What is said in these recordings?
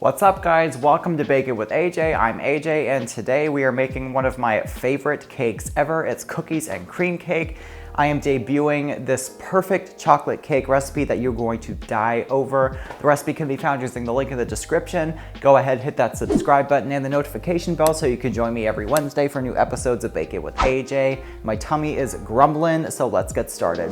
What's up guys, welcome to Bake It with AJ. I'm AJ and today we are making one of my favorite cakes ever. It's cookies and cream cake. I am debuting this perfect chocolate cake recipe that you're going to die over. The recipe can be found using the link in the description. Go ahead, hit that subscribe button and the notification bell so you can join me every Wednesday for new episodes of Bake It with AJ. My tummy is grumbling, so let's get started.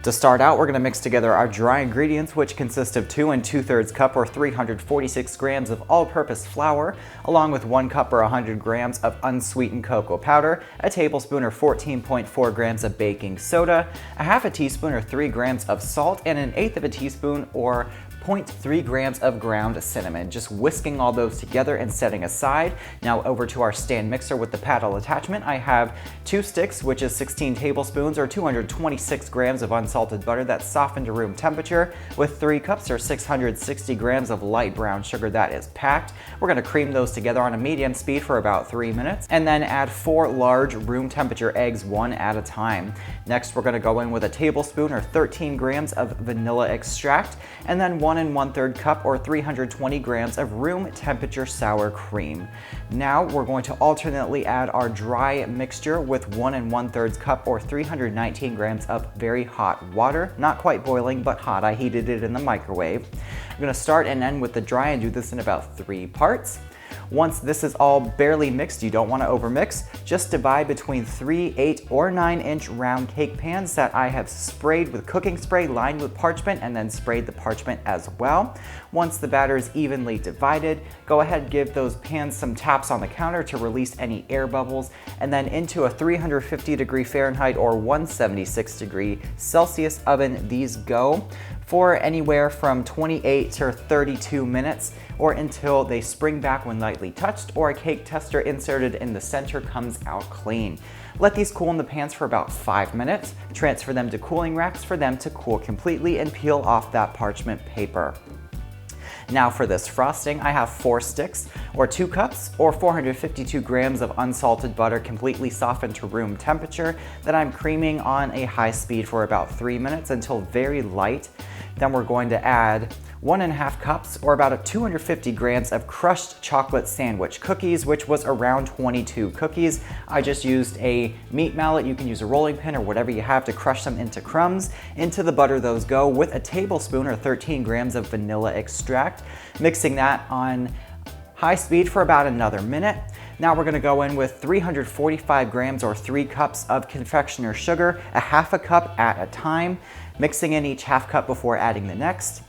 To start out, we're gonna mix together our dry ingredients, which consist of 2 2/3 cup or 346 grams of all-purpose flour, along with 1 cup or 100 grams of unsweetened cocoa powder, a tablespoon or 14.4 grams of baking soda, a half a teaspoon or 3 grams of salt, and 1/8 of a teaspoon or 0.3 grams of ground cinnamon. Just whisking all those together and setting aside. Now over to our stand mixer with the paddle attachment. I have 2 sticks, which is 16 tablespoons or 226 grams of unsalted butter that's softened to room temperature, with 3 cups or 660 grams of light brown sugar that is packed. We're gonna cream those together on a medium speed for about 3 minutes, and then add 4 large room temperature eggs, one at a time. Next, we're gonna go in with a tablespoon or 13 grams of vanilla extract, and then 1 1/3 cup or 320 grams of room temperature sour cream. Now we're going to alternately add our dry mixture with 1 1/3 cup or 319 grams of very hot water. Not quite boiling, but hot. I heated it in the microwave. I'm gonna start and end with the dry and do this in about 3 parts. Once this is all barely mixed, you don't want to overmix, just divide between 3, 8, or 9-inch round cake pans that I have sprayed with cooking spray, lined with parchment, and then sprayed the parchment as well. Once the batter is evenly divided, go ahead and give those pans some taps on the counter to release any air bubbles, and then into a 350 Fahrenheit or 176 Celsius oven these go for anywhere from 28 to 32 minutes, or until they spring back when lightly touched or a cake tester inserted in the center comes out clean. Let these cool in the pans for about 5 minutes. Transfer them to cooling racks for them to cool completely and peel off that parchment paper. Now for this frosting, I have 4 sticks or 2 cups or 452 grams of unsalted butter completely softened to room temperature that I'm creaming on a high speed for about 3 minutes until very light. Then we're going to add 1 1/2 cups or about 250 grams of crushed chocolate sandwich cookies, which was around 22 cookies. I just used a meat mallet. You can use a rolling pin or whatever you have to crush them into crumbs. Into the butter those go with a tablespoon or 13 grams of vanilla extract, mixing that on high speed for about another minute. Now we're gonna go in with 345 grams or 3 cups of confectioner sugar, a half a cup at a time, mixing in each half cup before adding the next.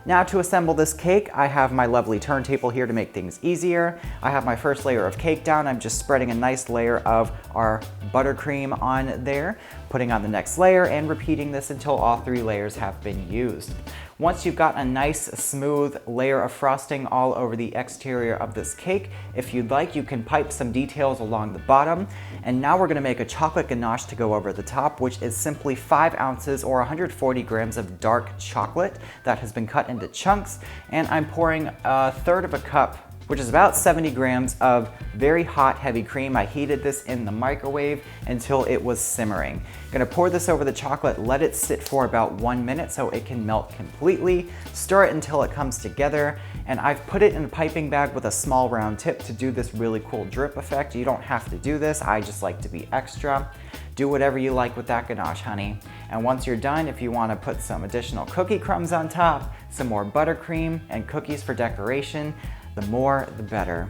Now to assemble this cake, I have my lovely turntable here to make things easier. I have my first layer of cake down. I'm just spreading a nice layer of our buttercream on there, putting on the next layer and repeating this until all 3 layers have been used. Once you've got a nice smooth layer of frosting all over the exterior of this cake, if you'd like, you can pipe some details along the bottom. And now we're gonna make a chocolate ganache to go over the top, which is simply 5 ounces or 140 grams of dark chocolate that has been cut into chunks. And I'm pouring 1/3 of a cup, which is about 70 grams of very hot heavy cream. I heated this in the microwave until it was simmering. I'm gonna pour this over the chocolate, let it sit for about 1 minute so it can melt completely. Stir it until it comes together, and I've put it in a piping bag with a small round tip to do this really cool drip effect. You don't have to do this, I just like to be extra. Do whatever you like with that ganache, honey. And once you're done, if you wanna put some additional cookie crumbs on top, some more buttercream, and cookies for decoration, the more, the better.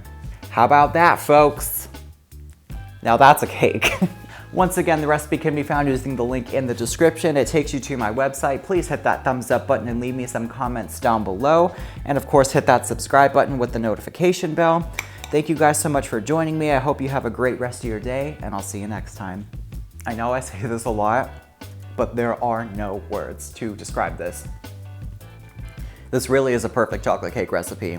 How about that, folks? Now that's a cake. Once again, the recipe can be found using the link in the description. It takes you to my website. Please hit that thumbs up button and leave me some comments down below. And of course, hit that subscribe button with the notification bell. Thank you guys so much for joining me. I hope you have a great rest of your day, and I'll see you next time. I know I say this a lot, but there are no words to describe this. This really is a perfect chocolate cake recipe.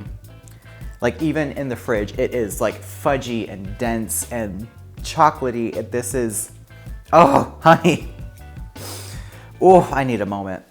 Like even in the fridge, it is like fudgy and dense and chocolatey. This is, oh, honey. Oh, I need a moment.